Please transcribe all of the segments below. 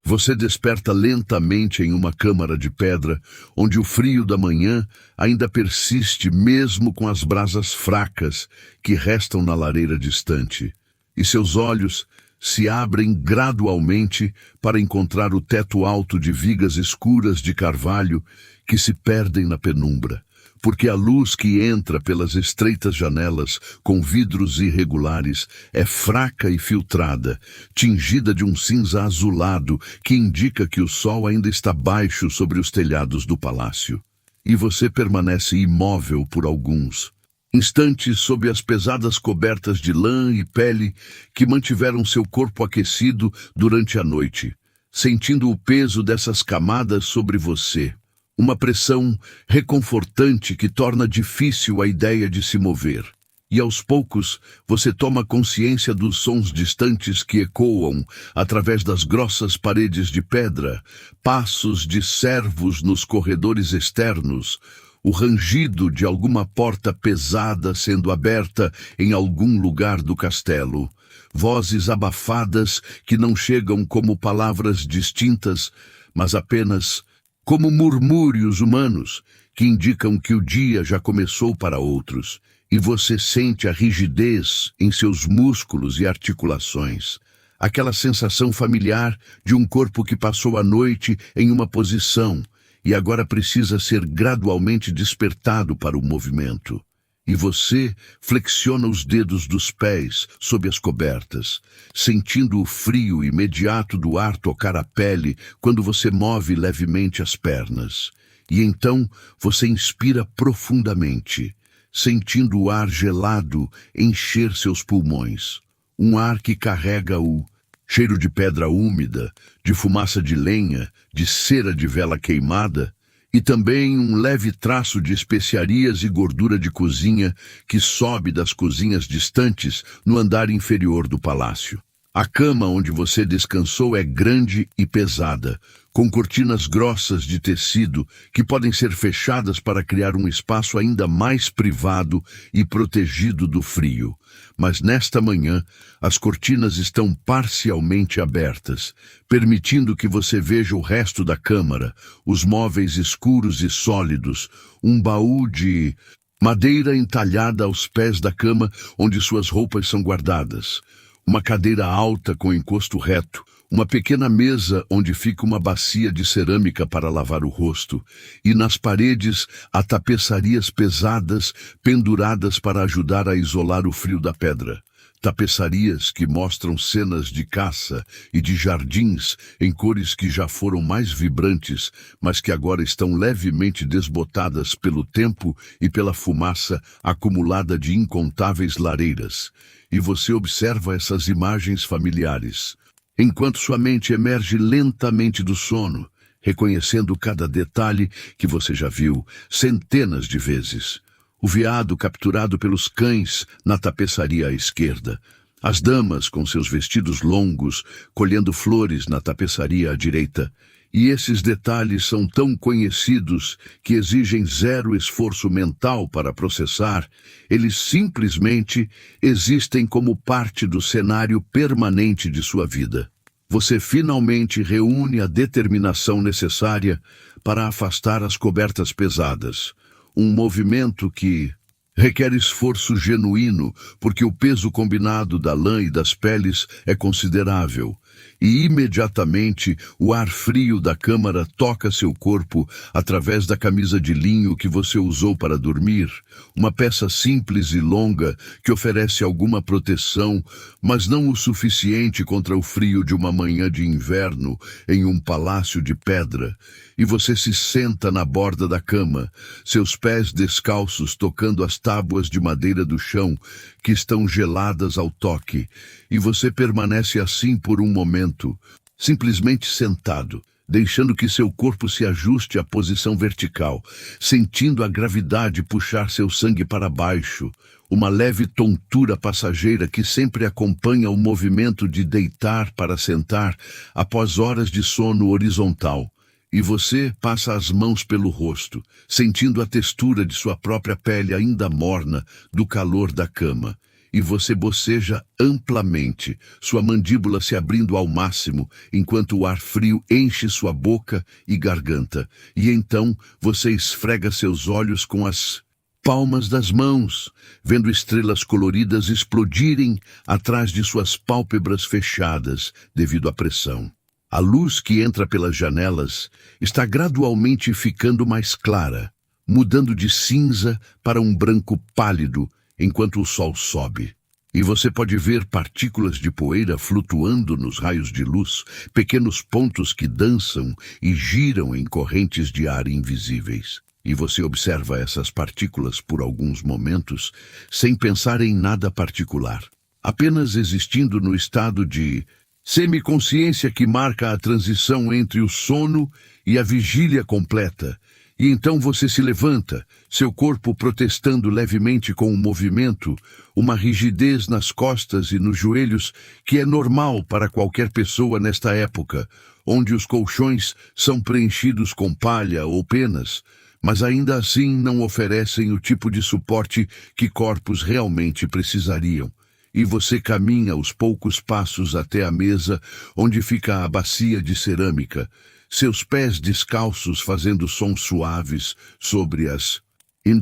Você desperta lentamente em uma câmara de pedra, onde o frio da manhã ainda persiste mesmo com as brasas fracas que restam na lareira distante. E seus olhos se abrem gradualmente para encontrar o teto alto de vigas escuras de carvalho que se perdem na penumbra, porque a luz que entra pelas estreitas janelas com vidros irregulares é fraca e filtrada, tingida de um cinza azulado que indica que o sol ainda está baixo sobre os telhados do palácio. E você permanece imóvel por alguns instantes sob as pesadas cobertas de lã e pele que mantiveram seu corpo aquecido durante a noite, sentindo o peso dessas camadas sobre você. Uma pressão reconfortante que torna difícil a ideia de se mover. E aos poucos você toma consciência dos sons distantes que ecoam através das grossas paredes de pedra, passos de servos nos corredores externos, o rangido de alguma porta pesada sendo aberta em algum lugar do castelo, vozes abafadas que não chegam como palavras distintas, mas apenas como murmúrios humanos que indicam que o dia já começou para outros, e você sente a rigidez em seus músculos e articulações, aquela sensação familiar de um corpo que passou a noite em uma posição e agora precisa ser gradualmente despertado para o movimento. E você flexiona os dedos dos pés sob as cobertas, sentindo o frio imediato do ar tocar a pele quando você move levemente as pernas. E então você inspira profundamente, sentindo o ar gelado encher seus pulmões. Um ar que carrega o cheiro de pedra úmida, de fumaça de lenha, de cera de vela queimada, e também um leve traço de especiarias e gordura de cozinha que sobe das cozinhas distantes no andar inferior do palácio. A cama onde você descansou é grande e pesada, com cortinas grossas de tecido que podem ser fechadas para criar um espaço ainda mais privado e protegido do frio. Mas nesta manhã, as cortinas estão parcialmente abertas, permitindo que você veja o resto da câmara, os móveis escuros e sólidos, um baú de madeira entalhada aos pés da cama onde suas roupas são guardadas, uma cadeira alta com encosto reto, uma pequena mesa onde fica uma bacia de cerâmica para lavar o rosto, e nas paredes há tapeçarias pesadas penduradas para ajudar a isolar o frio da pedra. Tapeçarias que mostram cenas de caça e de jardins em cores que já foram mais vibrantes, mas que agora estão levemente desbotadas pelo tempo e pela fumaça acumulada de incontáveis lareiras. E você observa essas imagens familiares, enquanto sua mente emerge lentamente do sono, reconhecendo cada detalhe que você já viu centenas de vezes. O veado capturado pelos cães na tapeçaria à esquerda, as damas com seus vestidos longos colhendo flores na tapeçaria à direita. E esses detalhes são tão conhecidos que exigem zero esforço mental para processar. Eles simplesmente existem como parte do cenário permanente de sua vida. Você finalmente reúne a determinação necessária para afastar as cobertas pesadas. Um movimento que requer esforço genuíno, porque o peso combinado da lã e das peles é considerável. E imediatamente o ar frio da câmara toca seu corpo através da camisa de linho que você usou para dormir, uma peça simples e longa que oferece alguma proteção, mas não o suficiente contra o frio de uma manhã de inverno em um palácio de pedra. E você se senta na borda da cama, seus pés descalços tocando as tábuas de madeira do chão que estão geladas ao toque, e você permanece assim por um momento, simplesmente sentado, deixando que seu corpo se ajuste à posição vertical, sentindo a gravidade puxar seu sangue para baixo, uma leve tontura passageira que sempre acompanha o movimento de deitar para sentar após horas de sono horizontal. E você passa as mãos pelo rosto, sentindo a textura de sua própria pele ainda morna do calor da cama. e você boceja amplamente, sua mandíbula se abrindo ao máximo, enquanto o ar frio enche sua boca e garganta. E então você esfrega seus olhos com as palmas das mãos, vendo estrelas coloridas explodirem atrás de suas pálpebras fechadas devido à pressão. A luz que entra pelas janelas está gradualmente ficando mais clara, mudando de cinza para um branco pálido enquanto o sol sobe. E você pode ver partículas de poeira flutuando nos raios de luz, pequenos pontos que dançam e giram em correntes de ar invisíveis. E você observa essas partículas por alguns momentos, sem pensar em nada particular, apenas existindo no estado de semiconsciência que marca a transição entre o sono e a vigília completa. E então você se levanta, seu corpo protestando levemente com o movimento, uma rigidez nas costas e nos joelhos que é normal para qualquer pessoa nesta época, onde os colchões são preenchidos com palha ou penas, mas ainda assim não oferecem o tipo de suporte que corpos realmente precisariam. E você caminha aos poucos passos até a mesa onde fica a bacia de cerâmica, seus pés descalços fazendo sons suaves sobre as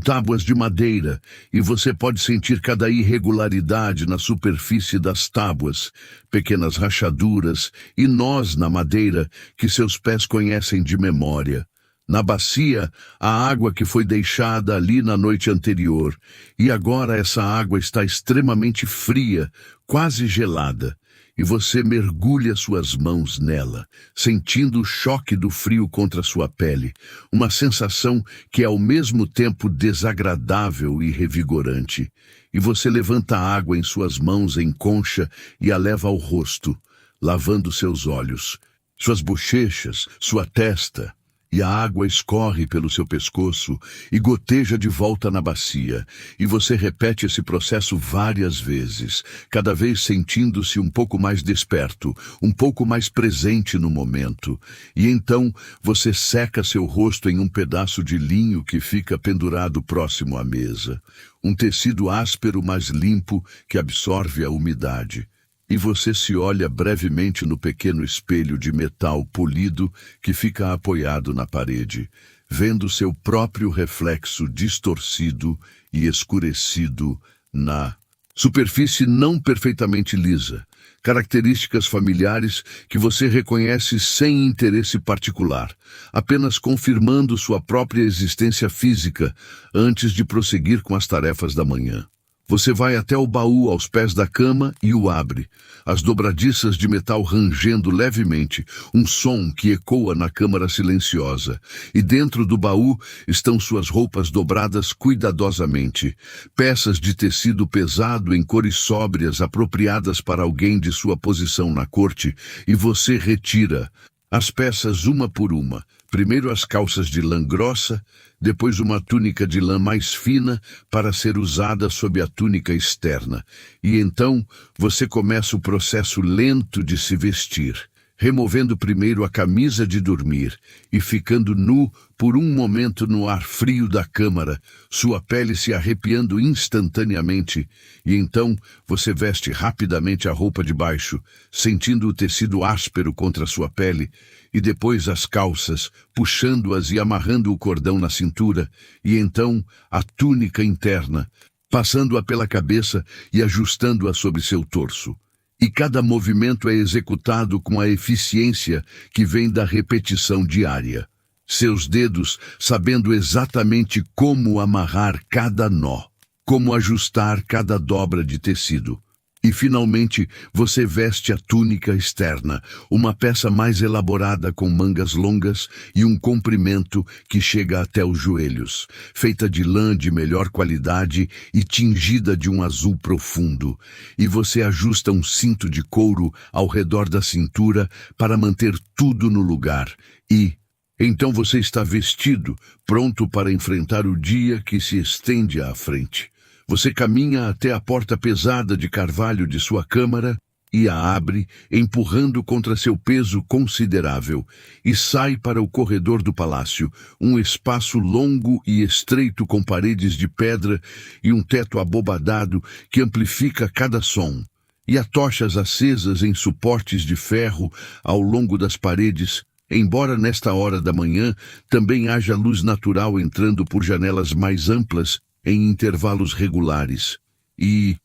tábuas de madeira, e você pode sentir cada irregularidade na superfície das tábuas, pequenas rachaduras e nós na madeira que seus pés conhecem de memória. Na bacia, a água que foi deixada ali na noite anterior, e agora essa água está extremamente fria, quase gelada, e você mergulha suas mãos nela, sentindo o choque do frio contra sua pele, uma sensação que é ao mesmo tempo desagradável e revigorante. E você levanta a água em suas mãos em concha e a leva ao rosto, lavando seus olhos, suas bochechas, sua testa. E a água escorre pelo seu pescoço e goteja de volta na bacia. E você repete esse processo várias vezes, cada vez sentindo-se um pouco mais desperto, um pouco mais presente no momento. E então você seca seu rosto em um pedaço de linho que fica pendurado próximo à mesa. Um tecido áspero, mas limpo, que absorve a umidade. E você se olha brevemente no pequeno espelho de metal polido que fica apoiado na parede, vendo seu próprio reflexo distorcido e escurecido na superfície não perfeitamente lisa, características familiares que você reconhece sem interesse particular, apenas confirmando sua própria existência física antes de prosseguir com as tarefas da manhã. Você vai até o baú aos pés da cama e o abre, as dobradiças de metal rangendo levemente, um som que ecoa na câmara silenciosa. E dentro do baú estão suas roupas dobradas cuidadosamente, peças de tecido pesado em cores sóbrias apropriadas para alguém de sua posição na corte, e você retira as peças uma por uma. Primeiro as calças de lã grossa, depois uma túnica de lã mais fina para ser usada sob a túnica externa. E então você começa o processo lento de se vestir, removendo primeiro a camisa de dormir e ficando nu por um momento no ar frio da câmara, sua pele se arrepiando instantaneamente, e então você veste rapidamente a roupa de baixo, sentindo o tecido áspero contra sua pele, e depois as calças, puxando-as e amarrando o cordão na cintura, e então a túnica interna, passando-a pela cabeça e ajustando-a sobre seu torso. E cada movimento é executado com a eficiência que vem da repetição diária. Seus dedos sabendo exatamente como amarrar cada nó, como ajustar cada dobra de tecido. E finalmente você veste a túnica externa, uma peça mais elaborada com mangas longas e um comprimento que chega até os joelhos, feita de lã de melhor qualidade e tingida de um azul profundo. E você ajusta um cinto de couro ao redor da cintura para manter tudo no lugar. E então você está vestido, pronto para enfrentar o dia que se estende à frente. Você caminha até a porta pesada de carvalho de sua câmara e a abre, empurrando contra seu peso considerável, e sai para o corredor do palácio, um espaço longo e estreito com paredes de pedra e um teto abobadado que amplifica cada som. E há tochas acesas em suportes de ferro ao longo das paredes, embora nesta hora da manhã também haja luz natural entrando por janelas mais amplas em intervalos regulares. E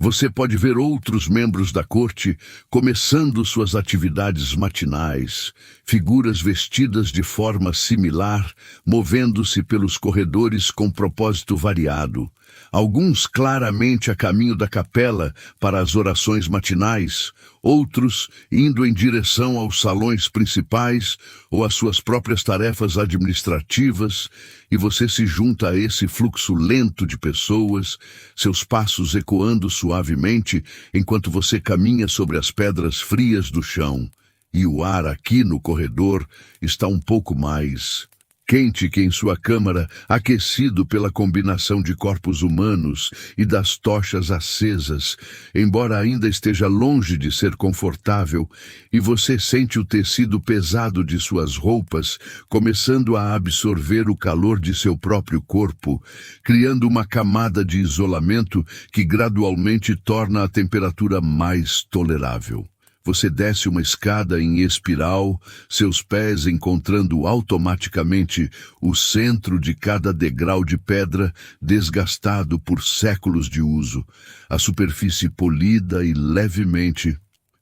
você pode ver outros membros da corte começando suas atividades matinais, figuras vestidas de forma similar, movendo-se pelos corredores com propósito variado. Alguns claramente a caminho da capela para as orações matinais, outros indo em direção aos salões principais ou às suas próprias tarefas administrativas, e você se junta a esse fluxo lento de pessoas, seus passos ecoando suavemente enquanto você caminha sobre as pedras frias do chão. E o ar aqui no corredor está um pouco mais quente que em sua câmara, aquecido pela combinação de corpos humanos e das tochas acesas, embora ainda esteja longe de ser confortável, e você sente o tecido pesado de suas roupas começando a absorver o calor de seu próprio corpo, criando uma camada de isolamento que gradualmente torna a temperatura mais tolerável. Você desce uma escada em espiral, seus pés encontrando automaticamente o centro de cada degrau de pedra desgastado por séculos de uso, a superfície polida e levemente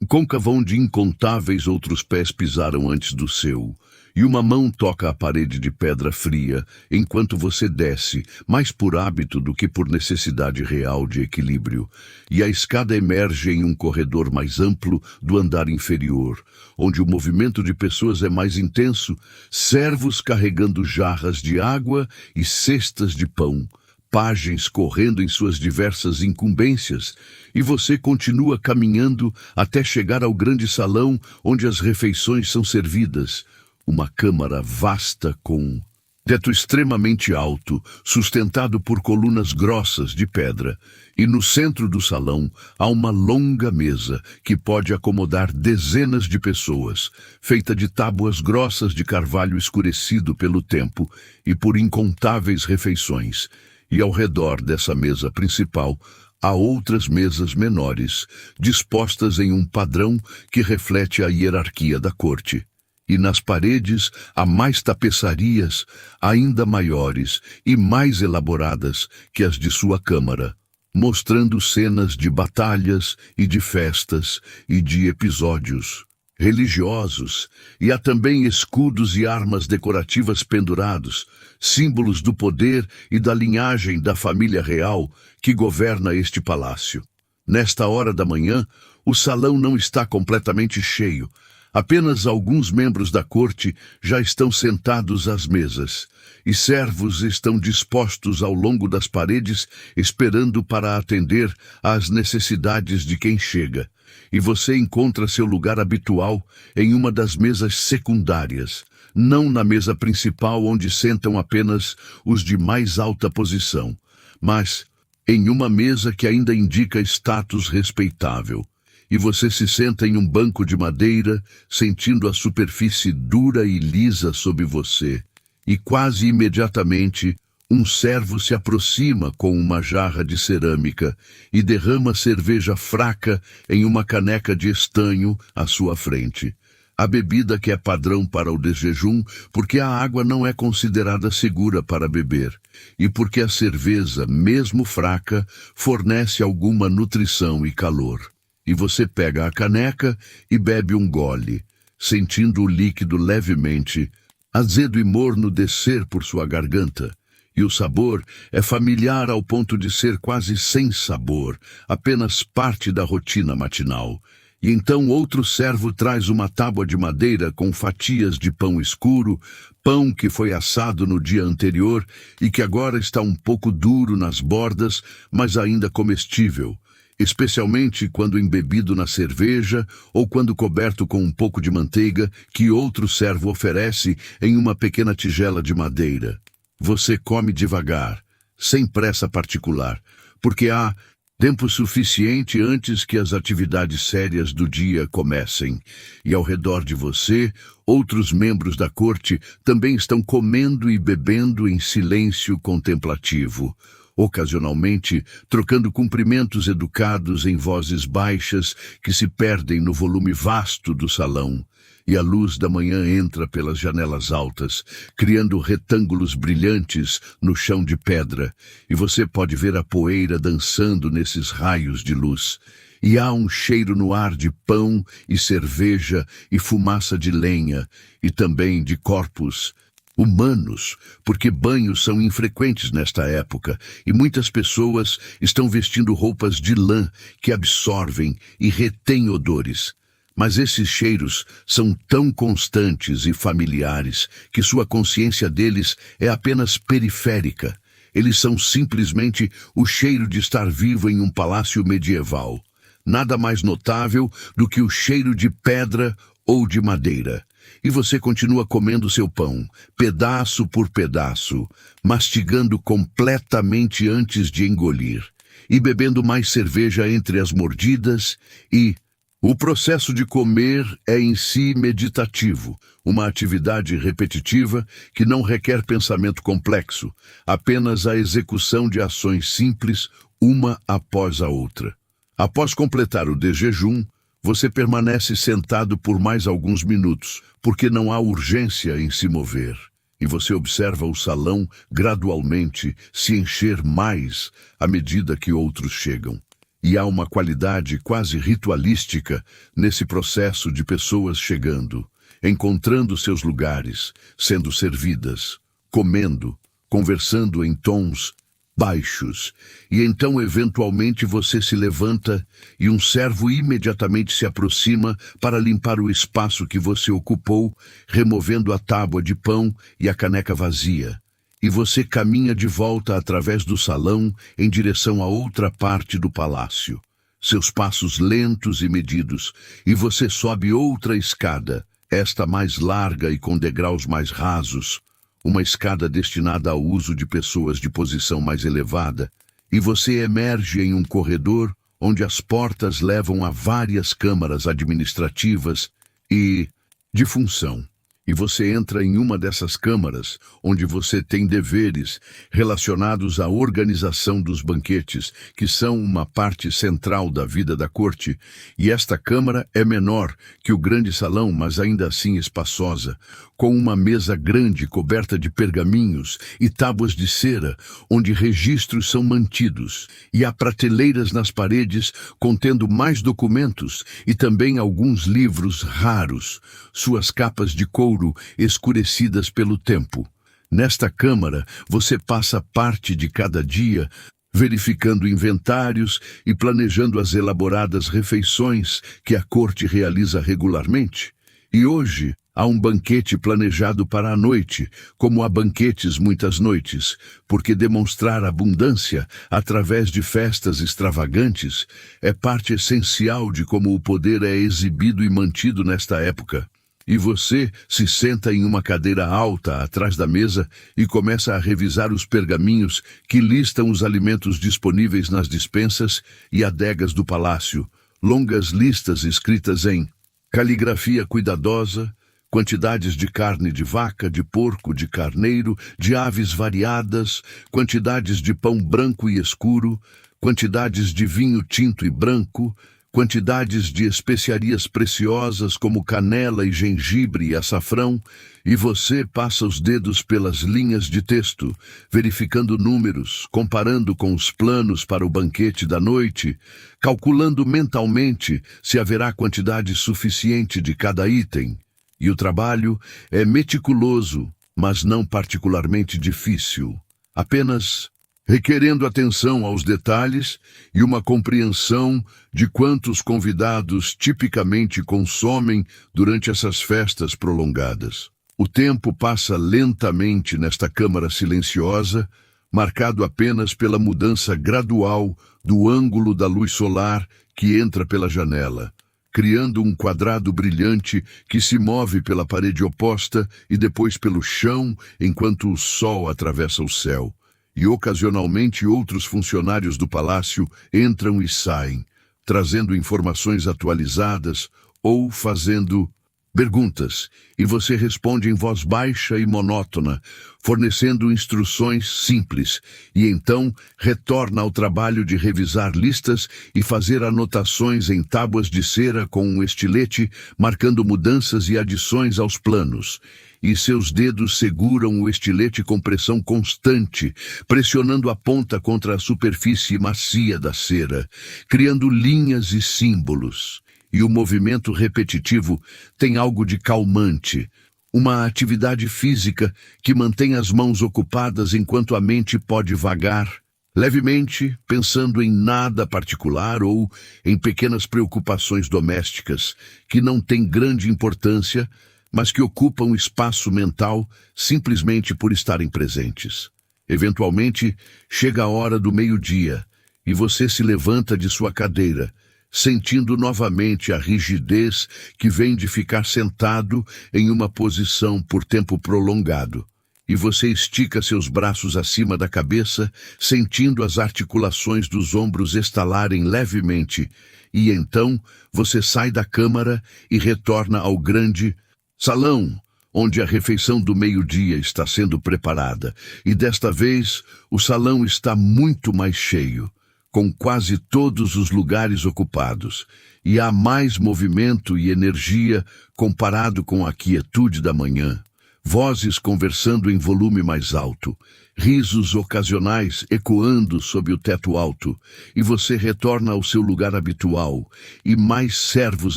côncava onde incontáveis outros pés pisaram antes do seu, e uma mão toca a parede de pedra fria enquanto você desce, mais por hábito do que por necessidade real de equilíbrio, e a escada emerge em um corredor mais amplo do andar inferior, onde o movimento de pessoas é mais intenso, servos carregando jarras de água e cestas de pão, pajens correndo em suas diversas incumbências, e você continua caminhando até chegar ao grande salão onde as refeições são servidas. Uma câmara vasta com teto extremamente alto, sustentado por colunas grossas de pedra, e no centro do salão há uma longa mesa que pode acomodar dezenas de pessoas, feita de tábuas grossas de carvalho escurecido pelo tempo e por incontáveis refeições. E ao redor dessa mesa principal há outras mesas menores, dispostas em um padrão que reflete a hierarquia da corte. E nas paredes há mais tapeçarias, ainda maiores e mais elaboradas que as de sua câmara, mostrando cenas de batalhas e de festas e de episódios religiosos, e há também escudos e armas decorativas pendurados, símbolos do poder e da linhagem da família real que governa este palácio. Nesta hora da manhã, o salão não está completamente cheio. Apenas alguns membros da corte já estão sentados às mesas, e servos estão dispostos ao longo das paredes, esperando para atender às necessidades de quem chega. E você encontra seu lugar habitual em uma das mesas secundárias, não na mesa principal onde sentam apenas os de mais alta posição, mas em uma mesa que ainda indica status respeitável. E você se senta em um banco de madeira, sentindo a superfície dura e lisa sob você. E quase imediatamente, um servo se aproxima com uma jarra de cerâmica e derrama cerveja fraca em uma caneca de estanho à sua frente. A bebida que é padrão para o desjejum, porque a água não é considerada segura para beber, e porque a cerveja, mesmo fraca, fornece alguma nutrição e calor. E você pega a caneca e bebe um gole, sentindo o líquido levemente azedo e morno descer por sua garganta. E o sabor é familiar ao ponto de ser quase sem sabor, apenas parte da rotina matinal. E então outro servo traz uma tábua de madeira com fatias de pão escuro, pão que foi assado no dia anterior e que agora está um pouco duro nas bordas, mas ainda comestível, especialmente quando embebido na cerveja ou quando coberto com um pouco de manteiga que outro servo oferece em uma pequena tigela de madeira. Você come devagar, sem pressa particular, porque há Tempo suficiente antes que as atividades sérias do dia comecem. E ao redor de você, outros membros da corte também estão comendo e bebendo em silêncio contemplativo. Ocasionalmente, trocando cumprimentos educados em vozes baixas que se perdem no volume vasto do salão. E a luz da manhã entra pelas janelas altas, criando retângulos brilhantes no chão de pedra, e você pode ver a poeira dançando nesses raios de luz. E há um cheiro no ar de pão e cerveja e fumaça de lenha, e também de corpos humanos, porque banhos são infrequentes nesta época, e muitas pessoas estão vestindo roupas de lã que absorvem e retêm odores. Mas esses cheiros são tão constantes e familiares que sua consciência deles é apenas periférica. Eles são simplesmente o cheiro de estar vivo em um palácio medieval. Nada mais notável do que o cheiro de pedra ou de madeira. E você continua comendo seu pão, pedaço por pedaço, mastigando completamente antes de engolir, e bebendo mais cerveja entre as mordidas e... O processo de comer é em si meditativo, uma atividade repetitiva que não requer pensamento complexo, apenas a execução de ações simples, uma após a outra. Após completar o desjejum, você permanece sentado por mais alguns minutos, porque não há urgência em se mover. E você observa o salão gradualmente se encher mais à medida que outros chegam. E há uma qualidade quase ritualística nesse processo de pessoas chegando, encontrando seus lugares, sendo servidas, comendo, conversando em tons baixos. E então, eventualmente, você se levanta e um servo imediatamente se aproxima para limpar o espaço que você ocupou, removendo a tábua de pão e a caneca vazia. E você caminha de volta através do salão em direção a outra parte do palácio. Seus passos lentos e medidos, e você sobe outra escada, esta mais larga e com degraus mais rasos, uma escada destinada ao uso de pessoas de posição mais elevada, e você emerge em um corredor onde as portas levam a várias câmaras administrativas e de função. E você entra em uma dessas câmaras, onde você tem deveres relacionados à organização dos banquetes, que são uma parte central da vida da corte, e esta câmara é menor que o grande salão, mas ainda assim espaçosa, com uma mesa grande coberta de pergaminhos e tábuas de cera, onde registros são mantidos, e há prateleiras nas paredes contendo mais documentos e também alguns livros raros, suas capas de couro escurecidas pelo tempo. Nesta câmara, você passa parte de cada dia verificando inventários e planejando as elaboradas refeições que a corte realiza regularmente. E hoje há um banquete planejado para a noite, como há banquetes muitas noites, porque demonstrar abundância através de festas extravagantes é parte essencial de como o poder é exibido e mantido nesta época. E você se senta em uma cadeira alta atrás da mesa e começa a revisar os pergaminhos que listam os alimentos disponíveis nas despensas e adegas do palácio, longas listas escritas em caligrafia cuidadosa, quantidades de carne de vaca, de porco, de carneiro, de aves variadas, quantidades de pão branco e escuro, quantidades de vinho tinto e branco, quantidades de especiarias preciosas como canela e gengibre e açafrão, e você passa os dedos pelas linhas de texto, verificando números, comparando com os planos para o banquete da noite, calculando mentalmente se haverá quantidade suficiente de cada item. E o trabalho é meticuloso, mas não particularmente difícil, apenas requerendo atenção aos detalhes e uma compreensão de quantos convidados tipicamente consomem durante essas festas prolongadas. O tempo passa lentamente nesta câmara silenciosa, marcado apenas pela mudança gradual do ângulo da luz solar que entra pela janela, criando um quadrado brilhante que se move pela parede oposta e depois pelo chão enquanto o sol atravessa o céu. e ocasionalmente outros funcionários do palácio entram e saem, trazendo informações atualizadas ou fazendo perguntas, e você responde em voz baixa e monótona, fornecendo instruções simples, e então retorna ao trabalho de revisar listas e fazer anotações em tábuas de cera com um estilete, marcando mudanças e adições aos planos. E seus dedos seguram o estilete com pressão constante, pressionando a ponta contra a superfície macia da cera, criando linhas e símbolos. E o movimento repetitivo tem algo de calmante, uma atividade física que mantém as mãos ocupadas enquanto a mente pode vagar, levemente, pensando em nada particular ou em pequenas preocupações domésticas que não têm grande importância, mas que ocupam espaço mental simplesmente por estarem presentes. Eventualmente, chega a hora do meio-dia e você se levanta de sua cadeira, sentindo novamente a rigidez que vem de ficar sentado em uma posição por tempo prolongado. E você estica seus braços acima da cabeça, sentindo as articulações dos ombros estalarem levemente, e então você sai da câmara e retorna ao grande salão, onde a refeição do meio-dia está sendo preparada, e desta vez o salão está muito mais cheio, com quase todos os lugares ocupados, e há mais movimento e energia comparado com a quietude da manhã. Vozes conversando em volume mais alto, risos ocasionais ecoando sob o teto alto, e você retorna ao seu lugar habitual, e mais servos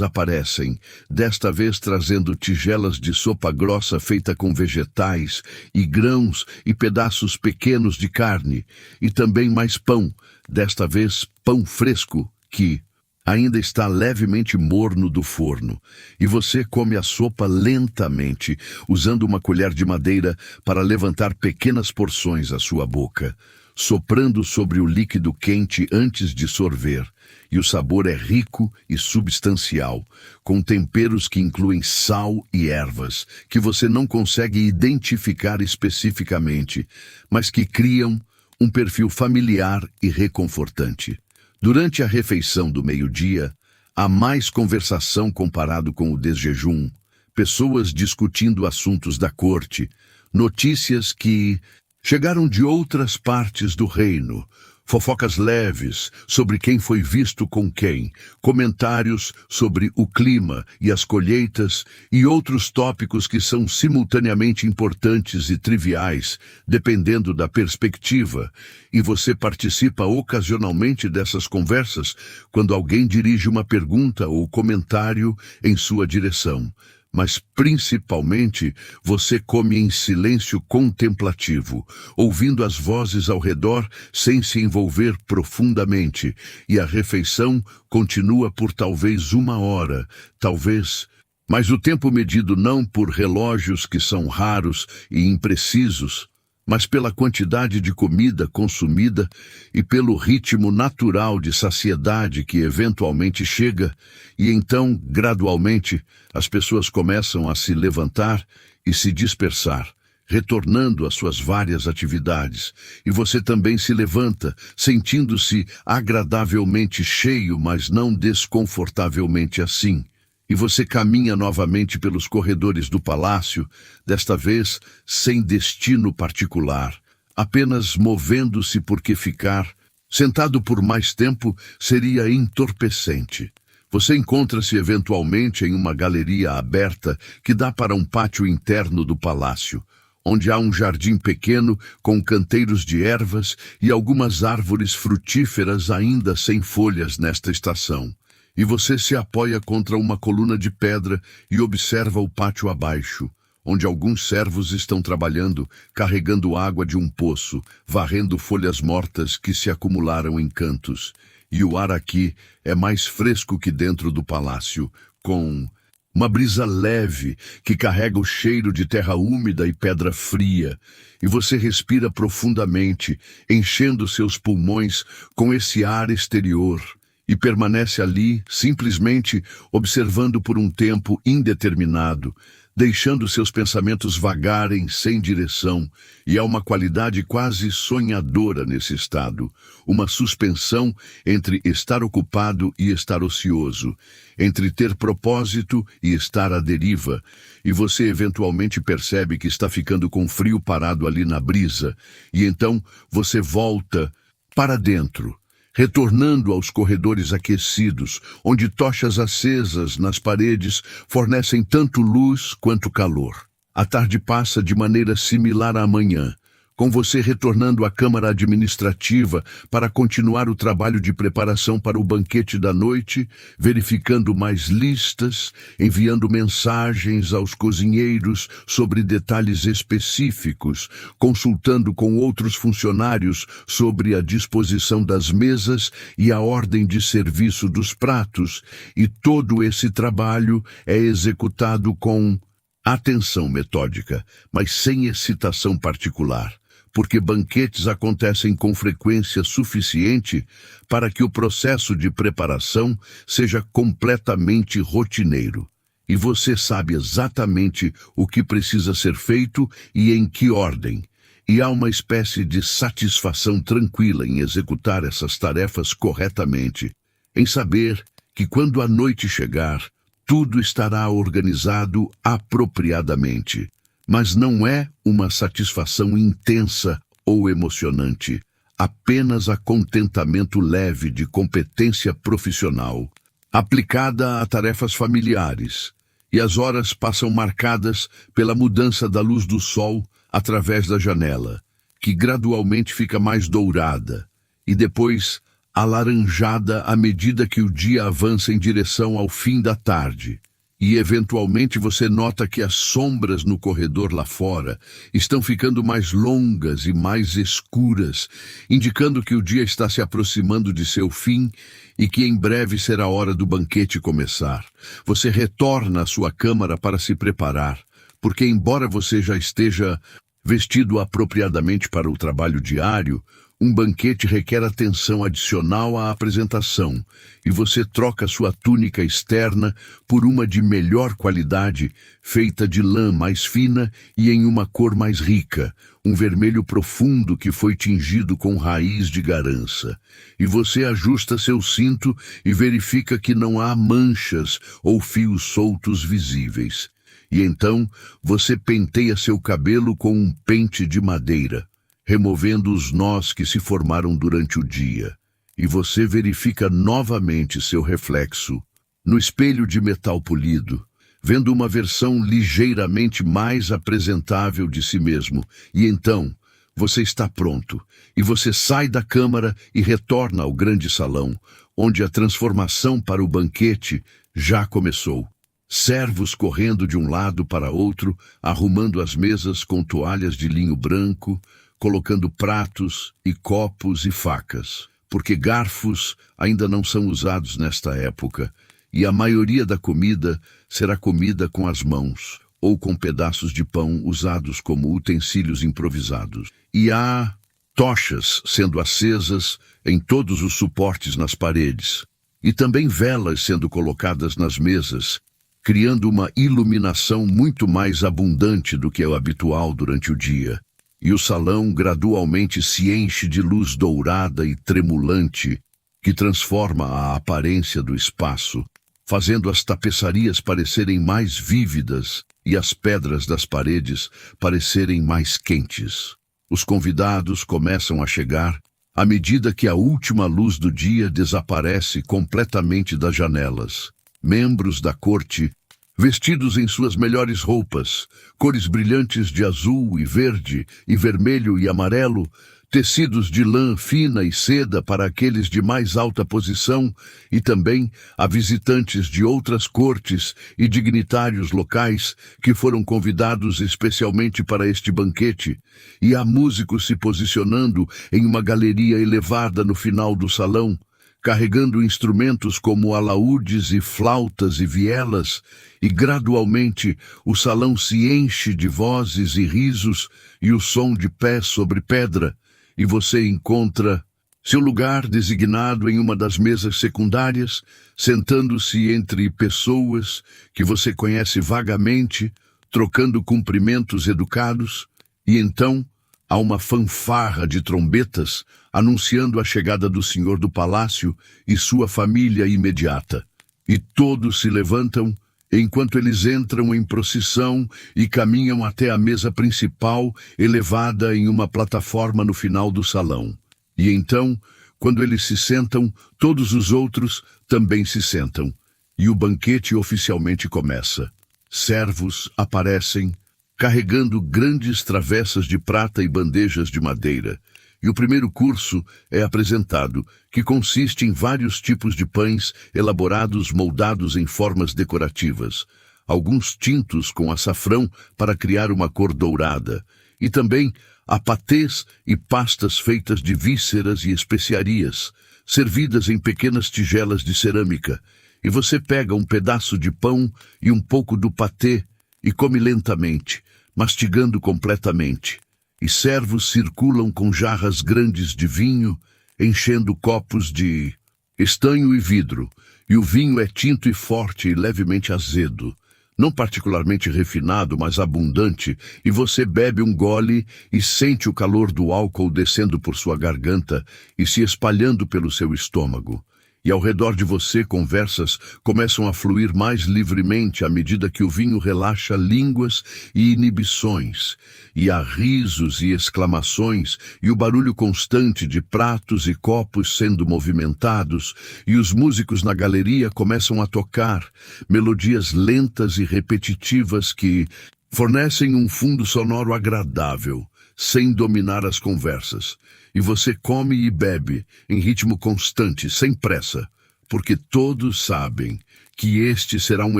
aparecem, desta vez trazendo tigelas de sopa grossa feita com vegetais, e grãos e pedaços pequenos de carne, e também mais pão, desta vez pão fresco, que ainda está levemente morno do forno, e você come a sopa lentamente, usando uma colher de madeira para levantar pequenas porções à sua boca, soprando sobre o líquido quente antes de sorver, e o sabor é rico e substancial, com temperos que incluem sal e ervas, que você não consegue identificar especificamente, mas que criam um perfil familiar e reconfortante. Durante a refeição do meio-dia, há mais conversação comparado com o desjejum, pessoas discutindo assuntos da corte, notícias que chegaram de outras partes do reino, fofocas leves sobre quem foi visto com quem, comentários sobre o clima e as colheitas e outros tópicos que são simultaneamente importantes e triviais, dependendo da perspectiva, e você participa ocasionalmente dessas conversas quando alguém dirige uma pergunta ou comentário em sua direção. Mas, principalmente, você come em silêncio contemplativo, ouvindo as vozes ao redor sem se envolver profundamente, e a refeição continua por talvez 1 hora, talvez. Mas o tempo medido não por relógios que são raros e imprecisos, mas pela quantidade de comida consumida e pelo ritmo natural de saciedade que eventualmente chega, e então, gradualmente, as pessoas começam a se levantar e se dispersar, retornando às suas várias atividades, e você também se levanta, sentindo-se agradavelmente cheio, mas não desconfortavelmente assim. E você caminha novamente pelos corredores do palácio, desta vez sem destino particular, apenas movendo-se porque ficar sentado por mais tempo seria entorpecente. Você encontra-se eventualmente em uma galeria aberta que dá para um pátio interno do palácio, onde há um jardim pequeno com canteiros de ervas e algumas árvores frutíferas ainda sem folhas nesta estação. E você se apoia contra uma coluna de pedra e observa o pátio abaixo, onde alguns servos estão trabalhando, carregando água de um poço, varrendo folhas mortas que se acumularam em cantos. E o ar aqui é mais fresco que dentro do palácio, com uma brisa leve que carrega o cheiro de terra úmida e pedra fria, e você respira profundamente, enchendo seus pulmões com esse ar exterior, e permanece ali, simplesmente observando por um tempo indeterminado, deixando seus pensamentos vagarem sem direção, e há uma qualidade quase sonhadora nesse estado, uma suspensão entre estar ocupado e estar ocioso, entre ter propósito e estar à deriva, e você eventualmente percebe que está ficando com frio parado ali na brisa, e então você volta para dentro, retornando aos corredores aquecidos, onde tochas acesas nas paredes fornecem tanto luz quanto calor. A tarde passa de maneira similar à manhã, com você retornando à Câmara Administrativa para continuar o trabalho de preparação para o banquete da noite, verificando mais listas, enviando mensagens aos cozinheiros sobre detalhes específicos, consultando com outros funcionários sobre a disposição das mesas e a ordem de serviço dos pratos, e todo esse trabalho é executado com atenção metódica, mas sem excitação particular, porque banquetes acontecem com frequência suficiente para que o processo de preparação seja completamente rotineiro. E você sabe exatamente o que precisa ser feito e em que ordem. E há uma espécie de satisfação tranquila em executar essas tarefas corretamente, em saber que quando a noite chegar, tudo estará organizado apropriadamente. Mas não é uma satisfação intensa ou emocionante, apenas a contentamento leve de competência profissional, aplicada a tarefas familiares, e as horas passam marcadas pela mudança da luz do sol através da janela, que gradualmente fica mais dourada, e depois alaranjada à medida que o dia avança em direção ao fim da tarde. E eventualmente você nota que as sombras no corredor lá fora estão ficando mais longas e mais escuras, indicando que o dia está se aproximando de seu fim e que em breve será a hora do banquete começar. Você retorna à sua câmara para se preparar, porque embora você já esteja vestido apropriadamente para o trabalho diário, um banquete requer atenção adicional à apresentação, e você troca sua túnica externa por uma de melhor qualidade, feita de lã mais fina e em uma cor mais rica, um vermelho profundo que foi tingido com raiz de garança. E você ajusta seu cinto e verifica que não há manchas ou fios soltos visíveis. E então você penteia seu cabelo com um pente de madeira, removendo os nós que se formaram durante o dia, e você verifica novamente seu reflexo no espelho de metal polido, vendo uma versão ligeiramente mais apresentável de si mesmo, e então você está pronto, e você sai da câmara e retorna ao grande salão, onde a transformação para o banquete já começou. Servos correndo de um lado para outro, arrumando as mesas com toalhas de linho branco, colocando pratos e copos e facas, porque garfos ainda não são usados nesta época, e a maioria da comida será comida com as mãos, ou com pedaços de pão usados como utensílios improvisados. E há tochas sendo acesas em todos os suportes nas paredes, e também velas sendo colocadas nas mesas, criando uma iluminação muito mais abundante do que é o habitual durante o dia. E o salão gradualmente se enche de luz dourada e tremulante, que transforma a aparência do espaço, fazendo as tapeçarias parecerem mais vívidas e as pedras das paredes parecerem mais quentes. Os convidados começam a chegar à medida que a última luz do dia desaparece completamente das janelas. Membros da corte, vestidos em suas melhores roupas, cores brilhantes de azul e verde e vermelho e amarelo, tecidos de lã fina e seda para aqueles de mais alta posição, e também a visitantes de outras cortes e dignitários locais que foram convidados especialmente para este banquete, e há músicos se posicionando em uma galeria elevada no final do salão, carregando instrumentos como alaúdes e flautas e vielas, e gradualmente o salão se enche de vozes e risos e o som de pés sobre pedra, e você encontra seu lugar designado em uma das mesas secundárias, sentando-se entre pessoas que você conhece vagamente, trocando cumprimentos educados, e então há uma fanfarra de trombetas anunciando a chegada do senhor do palácio e sua família imediata. E todos se levantam enquanto eles entram em procissão e caminham até a mesa principal, elevada em uma plataforma no final do salão. E então, quando eles se sentam, todos os outros também se sentam, e o banquete oficialmente começa. Servos aparecem, carregando grandes travessas de prata e bandejas de madeira, e o primeiro curso é apresentado, que consiste em vários tipos de pães elaborados moldados em formas decorativas, alguns tintos com açafrão para criar uma cor dourada, e também há patês e pastas feitas de vísceras e especiarias, servidas em pequenas tigelas de cerâmica, e você pega um pedaço de pão e um pouco do patê e come lentamente, mastigando completamente. E servos circulam com jarras grandes de vinho, enchendo copos de estanho e vidro, e o vinho é tinto e forte e levemente azedo, não particularmente refinado, mas abundante, e você bebe um gole e sente o calor do álcool descendo por sua garganta e se espalhando pelo seu estômago. E ao redor de você conversas começam a fluir mais livremente à medida que o vinho relaxa línguas e inibições, e há risos e exclamações, e o barulho constante de pratos e copos sendo movimentados, e os músicos na galeria começam a tocar melodias lentas e repetitivas que fornecem um fundo sonoro agradável, sem dominar as conversas. E você come e bebe em ritmo constante, sem pressa, porque todos sabem que este será um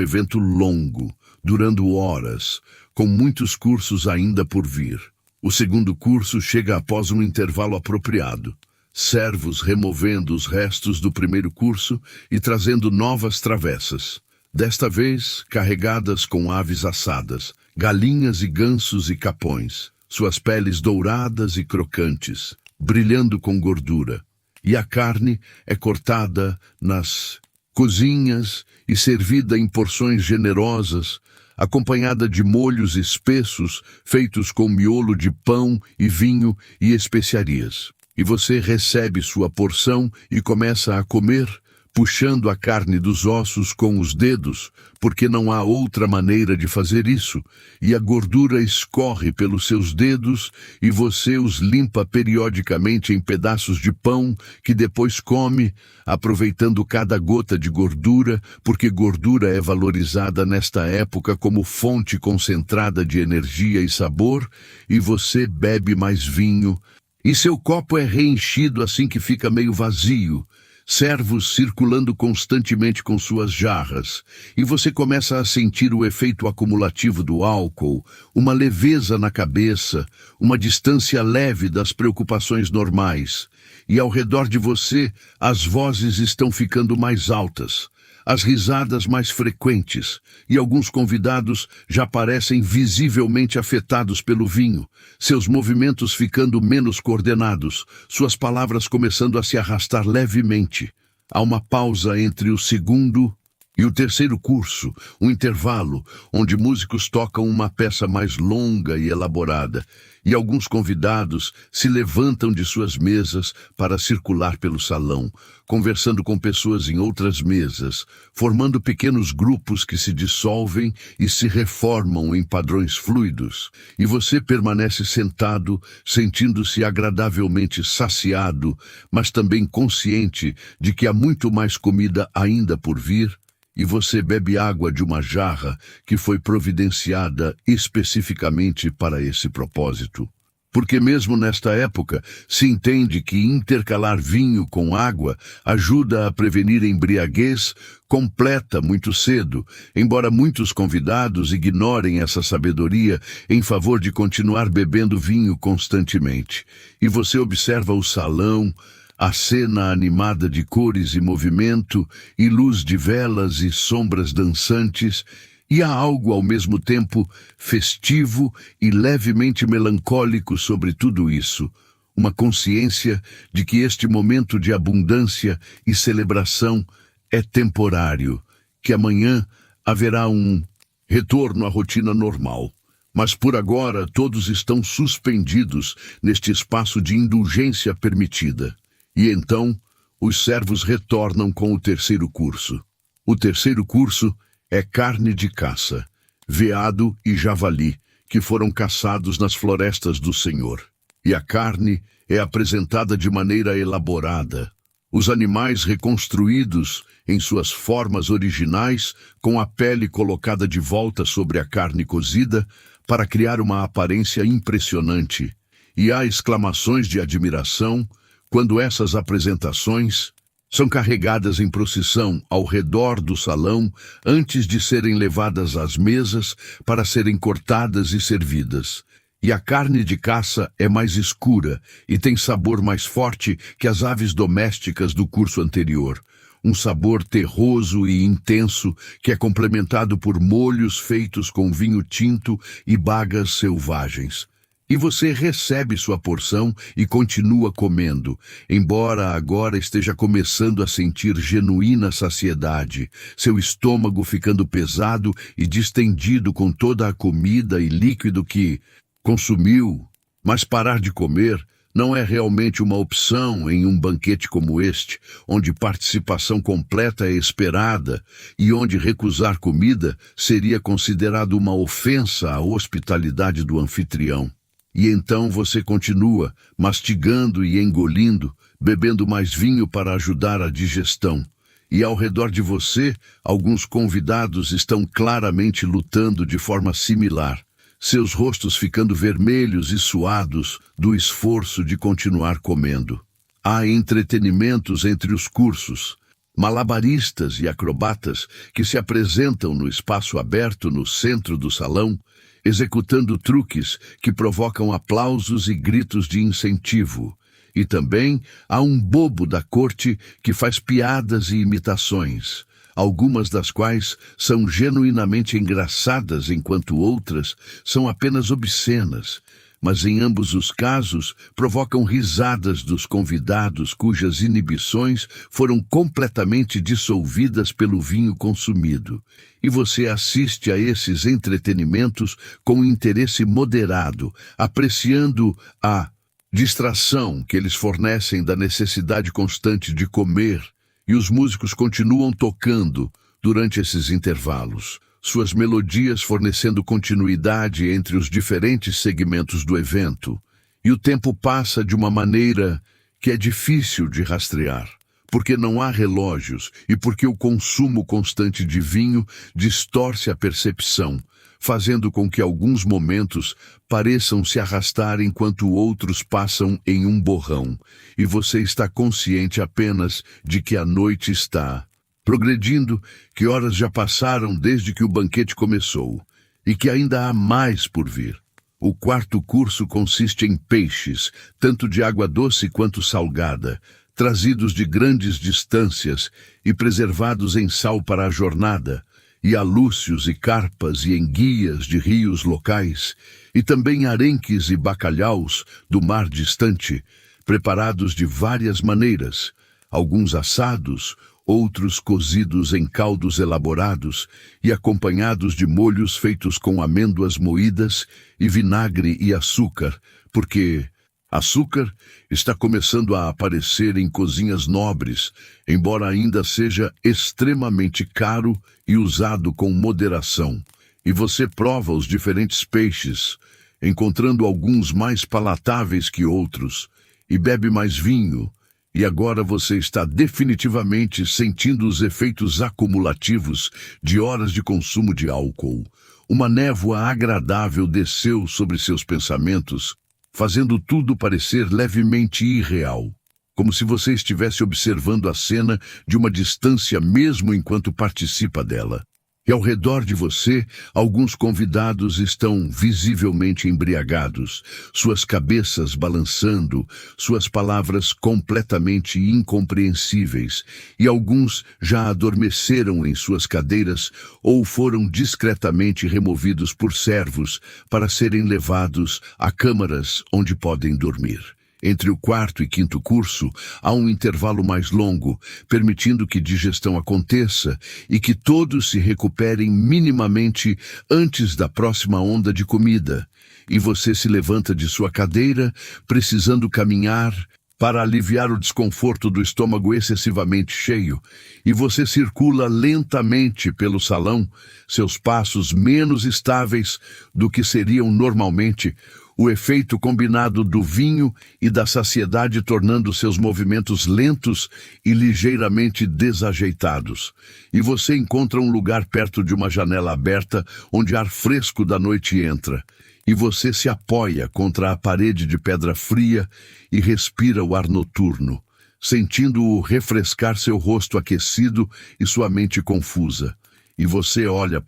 evento longo, durando horas, com muitos cursos ainda por vir. O segundo curso chega após um intervalo apropriado, servos removendo os restos do primeiro curso e trazendo novas travessas, desta vez carregadas com aves assadas, galinhas e gansos e capões, suas peles douradas e crocantes, brilhando com gordura, e a carne é cortada nas cozinhas e servida em porções generosas, acompanhada de molhos espessos feitos com miolo de pão e vinho e especiarias. E você recebe sua porção e começa a comer, puxando a carne dos ossos com os dedos, porque não há outra maneira de fazer isso, e a gordura escorre pelos seus dedos e você os limpa periodicamente em pedaços de pão que depois come, aproveitando cada gota de gordura, porque gordura é valorizada nesta época como fonte concentrada de energia e sabor, e você bebe mais vinho, e seu copo é reenchido assim que fica meio vazio, servos circulando constantemente com suas jarras, e você começa a sentir o efeito acumulativo do álcool, uma leveza na cabeça, uma distância leve das preocupações normais, e ao redor de você as vozes estão ficando mais altas, as risadas mais frequentes, e alguns convidados já parecem visivelmente afetados pelo vinho, seus movimentos ficando menos coordenados, suas palavras começando a se arrastar levemente. Há uma pausa entre o segundo e o terceiro curso, um intervalo, onde músicos tocam uma peça mais longa e elaborada, e alguns convidados se levantam de suas mesas para circular pelo salão, conversando com pessoas em outras mesas, formando pequenos grupos que se dissolvem e se reformam em padrões fluidos, e você permanece sentado, sentindo-se agradavelmente saciado, mas também consciente de que há muito mais comida ainda por vir, e você bebe água de uma jarra que foi providenciada especificamente para esse propósito. Porque mesmo nesta época se entende que intercalar vinho com água ajuda a prevenir embriaguez completa muito cedo, embora muitos convidados ignorem essa sabedoria em favor de continuar bebendo vinho constantemente. E você observa o salão, a cena animada de cores e movimento, e luz de velas e sombras dançantes, e há algo ao mesmo tempo festivo e levemente melancólico sobre tudo isso, uma consciência de que este momento de abundância e celebração é temporário, que amanhã haverá um Retorno à rotina normal. Mas por agora todos estão suspendidos neste espaço de indulgência permitida. E então, os servos retornam com o terceiro curso. O terceiro curso é carne de caça, veado e javali, que foram caçados nas florestas do Senhor. E a carne é apresentada de maneira elaborada. Os animais reconstruídos em suas formas originais, com a pele colocada de volta sobre a carne cozida, para criar uma aparência impressionante. E há exclamações de admiração quando essas apresentações são carregadas em procissão ao redor do salão antes de serem levadas às mesas para serem cortadas e servidas. E a carne de caça é mais escura e tem sabor mais forte que as aves domésticas do curso anterior. Um sabor terroso e intenso que é complementado por molhos feitos com vinho tinto e bagas selvagens. E você recebe sua porção e continua comendo, embora agora esteja começando a sentir genuína saciedade, seu estômago ficando pesado e distendido com toda a comida e líquido que consumiu. Mas parar de comer não é realmente uma opção em um banquete como este, onde participação completa é esperada e onde recusar comida seria considerado uma ofensa à hospitalidade do anfitrião. E então você continua, mastigando e engolindo, bebendo mais vinho para ajudar a digestão. E ao redor de você, alguns convidados estão claramente lutando de forma similar, seus rostos ficando vermelhos e suados do esforço de continuar comendo. Há entretenimentos entre os cursos, malabaristas e acrobatas que se apresentam no espaço aberto no centro do salão, executando truques que provocam aplausos e gritos de incentivo. E também há um bobo da corte que faz piadas e imitações, algumas das quais são genuinamente engraçadas enquanto outras são apenas obscenas, mas em ambos os casos provocam risadas dos convidados cujas inibições foram completamente dissolvidas pelo vinho consumido. E você assiste a esses entretenimentos com interesse moderado, apreciando a distração que eles fornecem da necessidade constante de comer, e os músicos continuam tocando durante esses intervalos, suas melodias fornecendo continuidade entre os diferentes segmentos do evento, e o tempo passa de uma maneira que é difícil de rastrear, porque não há relógios e porque o consumo constante de vinho distorce a percepção, fazendo com que alguns momentos pareçam se arrastar enquanto outros passam em um borrão, e você está consciente apenas de que a noite está progredindo, que horas já passaram desde que o banquete começou, e que ainda há mais por vir. O quarto curso consiste em peixes, tanto de água doce quanto salgada, trazidos de grandes distâncias e preservados em sal para a jornada, e há lúcios e carpas e enguias de rios locais, e também arenques e bacalhaus do mar distante, preparados de várias maneiras, alguns assados, outros cozidos em caldos elaborados e acompanhados de molhos feitos com amêndoas moídas e vinagre e açúcar, porque açúcar está começando a aparecer em cozinhas nobres, embora ainda seja extremamente caro e usado com moderação. E você prova os diferentes peixes, encontrando alguns mais palatáveis que outros, e bebe mais vinho, e agora você está definitivamente sentindo os efeitos acumulativos de horas de consumo de álcool. Uma névoa agradável desceu sobre seus pensamentos, fazendo tudo parecer levemente irreal, como se você estivesse observando a cena de uma distância mesmo enquanto participa dela. E ao redor de você, alguns convidados estão visivelmente embriagados, suas cabeças balançando, suas palavras completamente incompreensíveis, e alguns já adormeceram em suas cadeiras ou foram discretamente removidos por servos para serem levados a câmaras onde podem dormir. Entre o quarto e quinto curso, há um intervalo mais longo, permitindo que digestão aconteça e que todos se recuperem minimamente antes da próxima onda de comida. E você se levanta de sua cadeira, precisando caminhar para aliviar o desconforto do estômago excessivamente cheio, e você circula lentamente pelo salão, seus passos menos estáveis do que seriam normalmente, o efeito combinado do vinho e da saciedade tornando seus movimentos lentos e ligeiramente desajeitados. E você encontra um lugar perto de uma janela aberta onde ar fresco da noite entra. E você se apoia contra a parede de pedra fria e respira o ar noturno, sentindo-o refrescar seu rosto aquecido e sua mente confusa. E você olha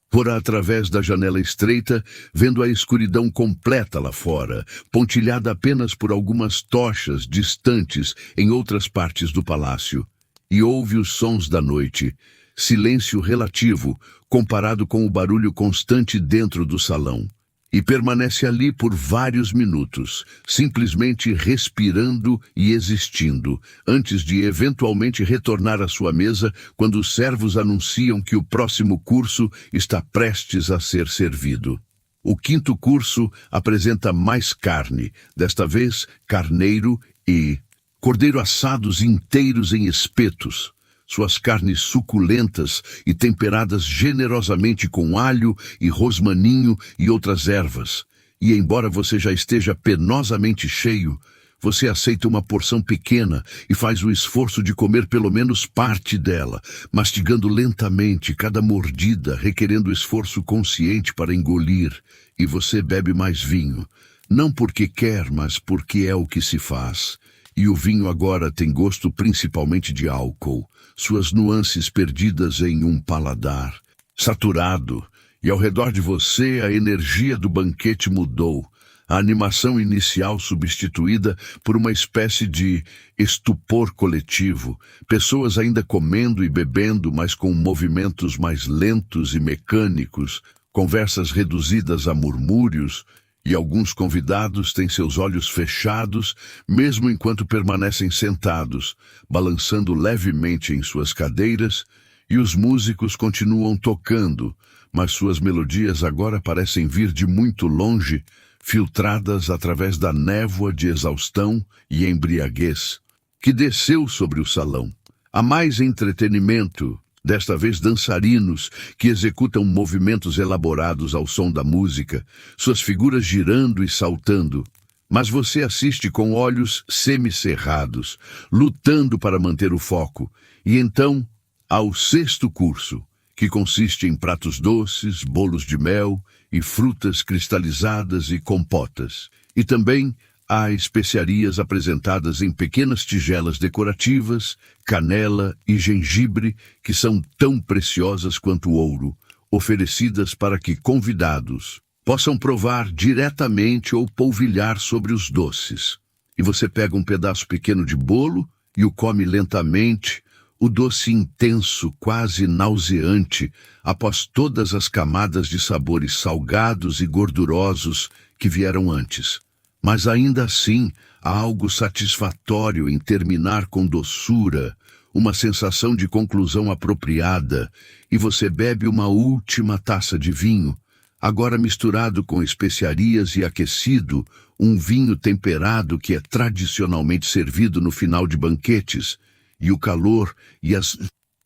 por através da janela estreita, vendo a escuridão completa lá fora, pontilhada apenas por algumas tochas distantes em outras partes do palácio. E ouve os sons da noite, silêncio relativo comparado com o barulho constante dentro do salão. E permanece ali por vários minutos, simplesmente respirando e existindo, antes de eventualmente retornar à sua mesa quando os servos anunciam que o próximo curso está prestes a ser servido. O quinto curso apresenta mais carne, desta vez carneiro e cordeiro assados inteiros em espetos. Suas carnes suculentas e temperadas generosamente com alho e rosmaninho e outras ervas. E embora você já esteja penosamente cheio, você aceita uma porção pequena e faz o esforço de comer pelo menos parte dela, mastigando lentamente cada mordida, requerendo esforço consciente para engolir. E você bebe mais vinho, não porque quer, mas porque é o que se faz. E o vinho agora tem gosto principalmente de álcool, suas nuances perdidas em um paladar saturado, e ao redor de você a energia do banquete mudou, a animação inicial substituída por uma espécie de estupor coletivo, pessoas ainda comendo e bebendo, mas com movimentos mais lentos e mecânicos, conversas reduzidas a murmúrios, e alguns convidados têm seus olhos fechados, mesmo enquanto permanecem sentados, balançando levemente em suas cadeiras, e os músicos continuam tocando, mas suas melodias agora parecem vir de muito longe, filtradas através da névoa de exaustão e embriaguez, que desceu sobre o salão. Há mais entretenimento, desta vez dançarinos que executam movimentos elaborados ao som da música, suas figuras girando e saltando. Mas você assiste com olhos semicerrados, lutando para manter o foco. E então, ao sexto curso, que consiste em pratos doces, bolos de mel e frutas cristalizadas e compotas. E também há especiarias apresentadas em pequenas tigelas decorativas, canela e gengibre, que são tão preciosas quanto o ouro, oferecidas para que convidados possam provar diretamente ou polvilhar sobre os doces. E você pega um pedaço pequeno de bolo e o come lentamente, o doce intenso, quase nauseante, após todas as camadas de sabores salgados e gordurosos que vieram antes. Mas ainda assim, há algo satisfatório em terminar com doçura, uma sensação de conclusão apropriada, e você bebe uma última taça de vinho, agora misturado com especiarias e aquecido, um vinho temperado que é tradicionalmente servido no final de banquetes, e o calor e as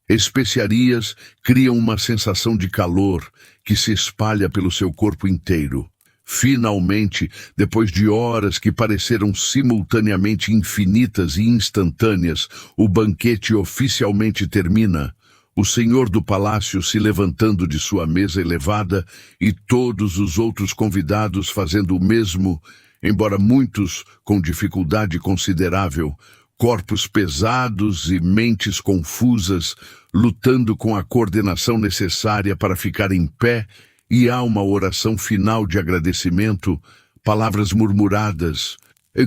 especiarias criam uma sensação de calor que se espalha pelo seu corpo inteiro. Finalmente, depois de horas que pareceram simultaneamente infinitas e instantâneas, o banquete oficialmente termina, o senhor do palácio se levantando de sua mesa elevada e todos os outros convidados fazendo o mesmo, embora muitos com dificuldade considerável, corpos pesados e mentes confusas, lutando com a coordenação necessária para ficar em pé. E há uma oração final de agradecimento, palavras murmuradas,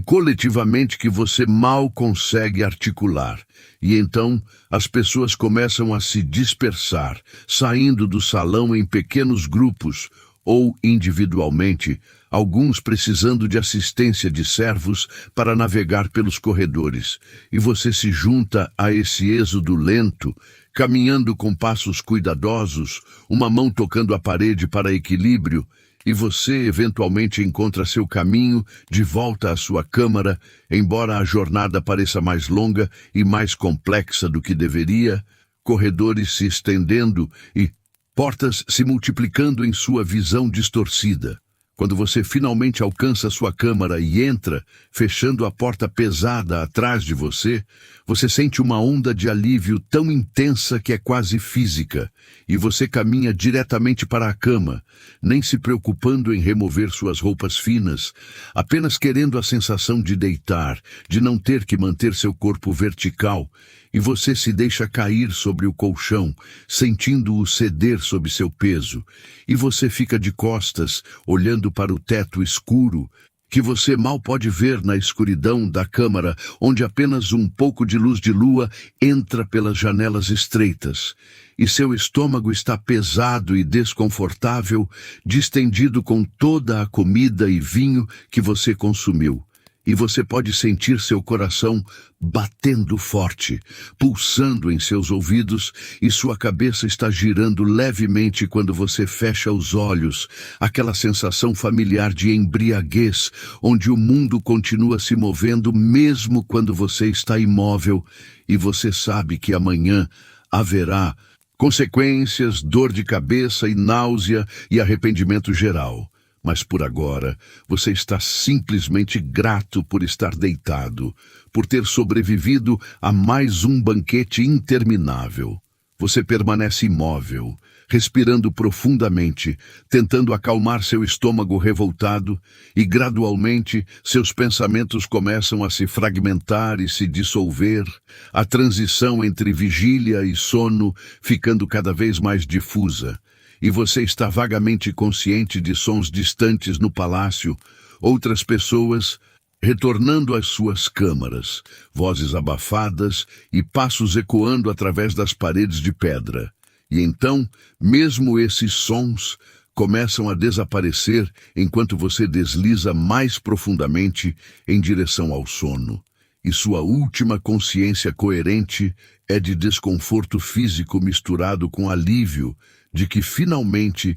coletivamente que você mal consegue articular. E então as pessoas começam a se dispersar, saindo do salão em pequenos grupos, ou individualmente, alguns precisando de assistência de servos para navegar pelos corredores, e você se junta a esse êxodo lento, caminhando com passos cuidadosos, uma mão tocando a parede para equilíbrio, e você eventualmente encontra seu caminho de volta à sua câmara, embora a jornada pareça mais longa e mais complexa do que deveria, corredores se estendendo e portas se multiplicando em sua visão distorcida. Quando você finalmente alcança sua câmara e entra, fechando a porta pesada atrás de você, você sente uma onda de alívio tão intensa que é quase física, e você caminha diretamente para a cama, nem se preocupando em remover suas roupas finas, apenas querendo a sensação de deitar, de não ter que manter seu corpo vertical, e você se deixa cair sobre o colchão, sentindo-o ceder sob seu peso, e você fica de costas, olhando para o teto escuro, que você mal pode ver na escuridão da câmara, onde apenas um pouco de luz de lua entra pelas janelas estreitas, e seu estômago está pesado e desconfortável, distendido com toda a comida e vinho que você consumiu. E você pode sentir seu coração batendo forte, pulsando em seus ouvidos, e sua cabeça está girando levemente quando você fecha os olhos, aquela sensação familiar de embriaguez, onde o mundo continua se movendo mesmo quando você está imóvel, e você sabe que amanhã haverá consequências, dor de cabeça e náusea e arrependimento geral. Mas por agora, você está simplesmente grato por estar deitado, por ter sobrevivido a mais um banquete interminável. Você permanece imóvel, respirando profundamente, tentando acalmar seu estômago revoltado, e gradualmente seus pensamentos começam a se fragmentar e se dissolver, a transição entre vigília e sono ficando cada vez mais difusa. E você está vagamente consciente de sons distantes no palácio, outras pessoas retornando às suas câmaras, vozes abafadas e passos ecoando através das paredes de pedra. E então, mesmo esses sons começam a desaparecer enquanto você desliza mais profundamente em direção ao sono. E sua última consciência coerente é de desconforto físico misturado com alívio, de que finalmente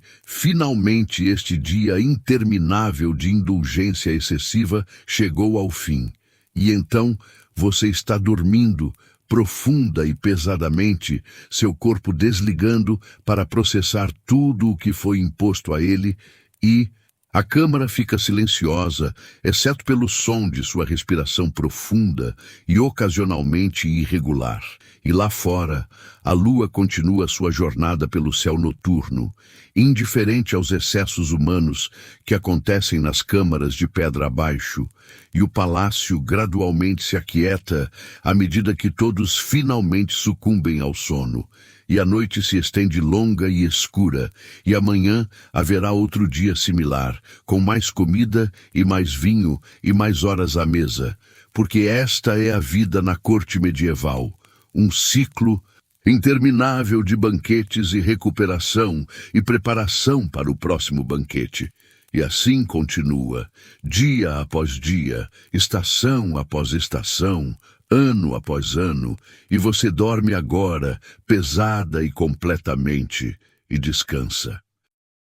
este dia interminável de indulgência excessiva chegou ao fim. E então você está dormindo, profunda e pesadamente, seu corpo desligando para processar tudo o que foi imposto a ele, e a câmara fica silenciosa, exceto pelo som de sua respiração profunda e ocasionalmente irregular. E lá fora, a lua continua sua jornada pelo céu noturno, indiferente aos excessos humanos que acontecem nas câmaras de pedra abaixo, e o palácio gradualmente se aquieta à medida que todos finalmente sucumbem ao sono. E a noite se estende longa e escura, e amanhã haverá outro dia similar, com mais comida e mais vinho e mais horas à mesa, porque esta é a vida na corte medieval, um ciclo interminável de banquetes e recuperação e preparação para o próximo banquete. E assim continua, dia após dia, estação após estação, ano após ano, e você dorme agora, pesada e completamente, e descansa.